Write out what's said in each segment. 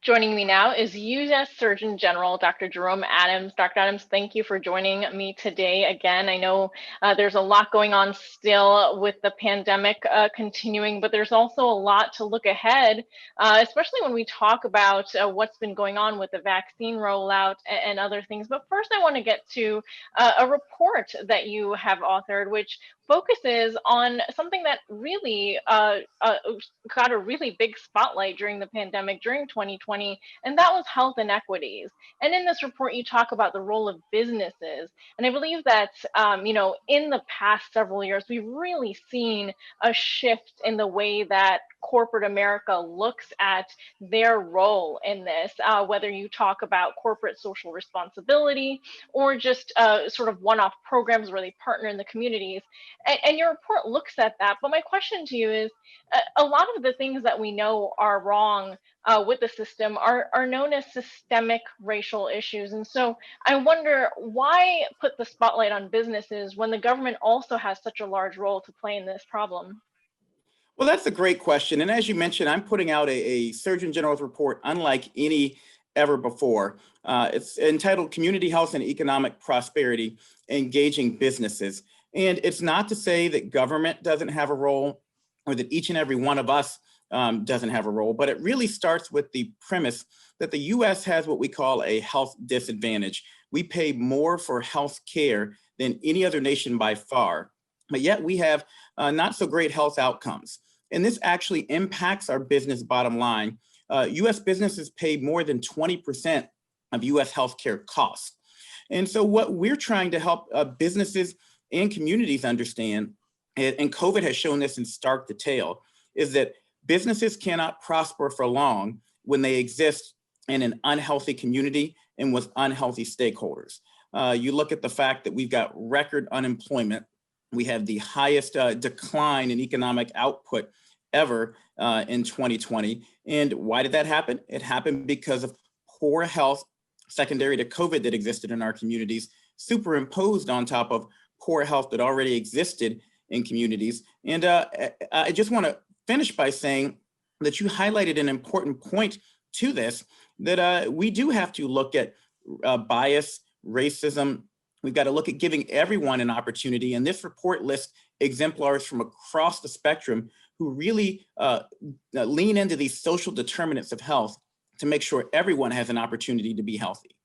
Joining me now is U.S. Surgeon General Dr. Jerome Adams. Dr. Adams, thank you for joining me today again. I know there's a lot going on still with the pandemic continuing, but there's also a lot to look ahead, especially when we talk about what's been going on with the vaccine rollout and other things. But first, I want to get to a report that you have authored, which focuses on something that really got a really big spotlight during the pandemic, during 2020, and that was health inequities. And in this report, you talk about the role of businesses. And I believe that, in the past several years, we've really seen a shift in the way that corporate America looks at their role in this, whether you talk about corporate social responsibility or just sort of one-off programs where they partner in the communities. And your report looks at that. But my question to you is, a lot of the things that we know are wrong with the system are known as systemic racial issues. And so I wonder, why put the spotlight on businesses when the government also has such a large role to play in this problem? Well, that's a great question. And as you mentioned, I'm putting out a Surgeon General's report unlike any ever before. It's entitled Community Health and Economic Prosperity, Engaging Businesses. And it's not to say that government doesn't have a role or that each and every one of us doesn't have a role, but it really starts with the premise that the US has what we call a health disadvantage. We pay more for health care than any other nation by far, but yet we have not so great health outcomes. And this actually impacts our business bottom line. US businesses pay more than 20% of US healthcare costs. And so what we're trying to help businesses and communities understand, and COVID has shown this in stark detail, is that businesses cannot prosper for long when they exist in an unhealthy community and with unhealthy stakeholders. You look at the fact that we've got record unemployment. We have the highest decline in economic output ever in 2020. And why did that happen? It happened because of poor health secondary to COVID that existed in our communities, superimposed on top of poor health that already existed in communities. And I just want to finish by saying that you highlighted an important point to this, that we do have to look at bias, racism. We've got to look at giving everyone an opportunity. And this report lists exemplars from across the spectrum who really lean into these social determinants of health to make sure everyone has an opportunity to be healthy.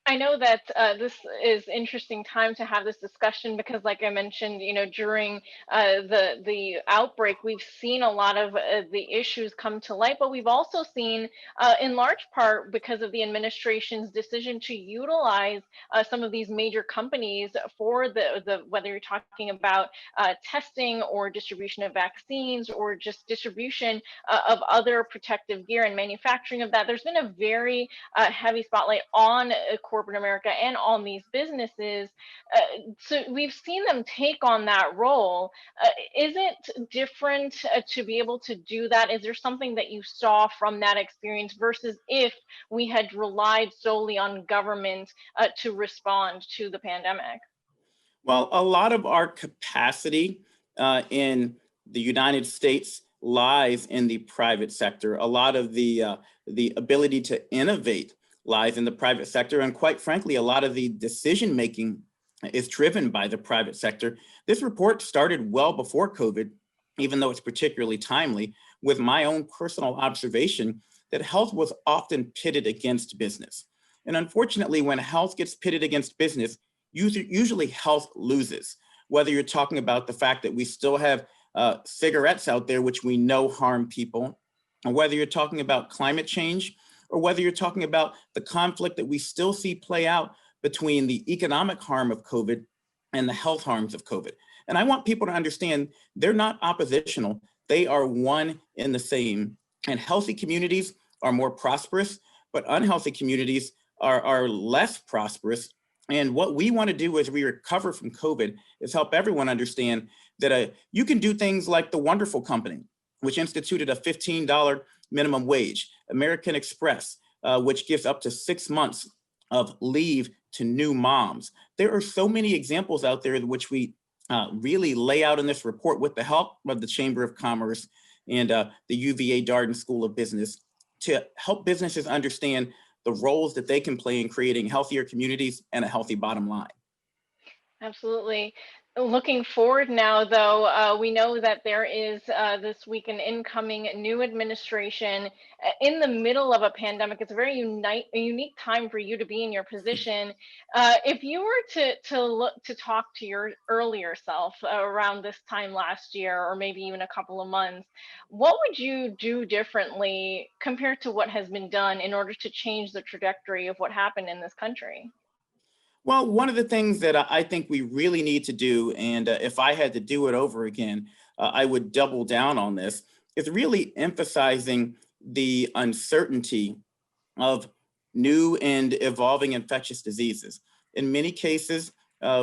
I know that this is interesting time to have this discussion because, like I mentioned, during the outbreak, we've seen a lot of the issues come to light, but we've also seen, in large part, because of the administration's decision to utilize some of these major companies for the whether you're talking about testing or distribution of vaccines or just distribution of other protective gear and manufacturing of that. There's been a very heavy spotlight on corporate America and on these businesses. So we've seen them take on that role. Is it different to be able to do that? Is there something that you saw from that experience versus if we had relied solely on government to respond to the pandemic? Well, a lot of our capacity in the United States lies in the private sector. A lot of the ability to innovate lies in the private sector. And quite frankly, a lot of the decision making is driven by the private sector. This report started well before COVID, even though it's particularly timely, with my own personal observation that health was often pitted against business. And unfortunately, when health gets pitted against business, usually health loses. Whether you're talking about the fact that we still have cigarettes out there, which we know harm people, or whether you're talking about climate change, or whether you're talking about the conflict that we still see play out between the economic harm of COVID and the health harms of COVID. And I want people to understand they're not oppositional. They are one and the same. And healthy communities are more prosperous, but unhealthy communities are less prosperous. And what we want to do as we recover from COVID is help everyone understand that you can do things like the Wonderful Company, which instituted a $15 minimum wage, American Express, which gives up to 6 months of leave to new moms. There are so many examples out there which we really lay out in this report with the help of the Chamber of Commerce and the UVA Darden School of Business to help businesses understand the roles that they can play in creating healthier communities and a healthy bottom line. Absolutely. Looking forward now, though, we know that there is this week an incoming new administration in the middle of a pandemic. It's a very unique time for you to be in your position. If you were to talk to your earlier self around this time last year, or maybe even a couple of months, what would you do differently compared to what has been done in order to change the trajectory of what happened in this country? Well, one of the things that I think we really need to do, and if I had to do it over again, I would double down on this, is really emphasizing the uncertainty of new and evolving infectious diseases. In many cases,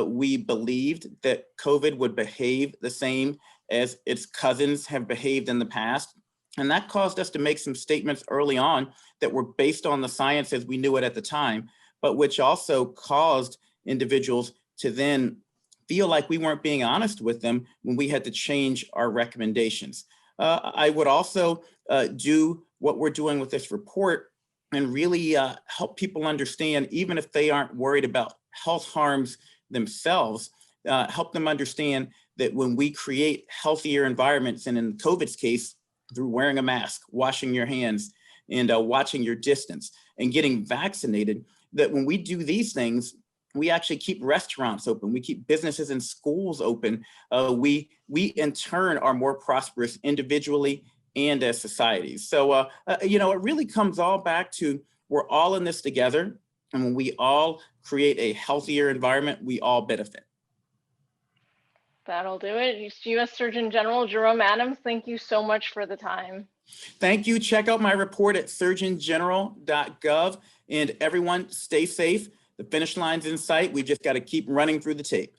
we believed that COVID would behave the same as its cousins have behaved in the past. And that caused us to make some statements early on that were based on the science as we knew it at the time, but which also caused individuals to then feel like we weren't being honest with them when we had to change our recommendations. I would also do what we're doing with this report and really help people understand, even if they aren't worried about health harms themselves, help them understand that when we create healthier environments, and in COVID's case, through wearing a mask, washing your hands, and watching your distance, and getting vaccinated, that when we do these things, we actually keep restaurants open, we keep businesses and schools open. We in turn are more prosperous individually and as societies. So, it really comes all back to we're all in this together. And when we all create a healthier environment, we all benefit. That'll do it. U.S. Surgeon General Jerome Adams, thank you so much for the time. Thank you. Check out my report at surgeongeneral.gov. And everyone, stay safe. The finish line's in sight. We just got to keep running through the tape.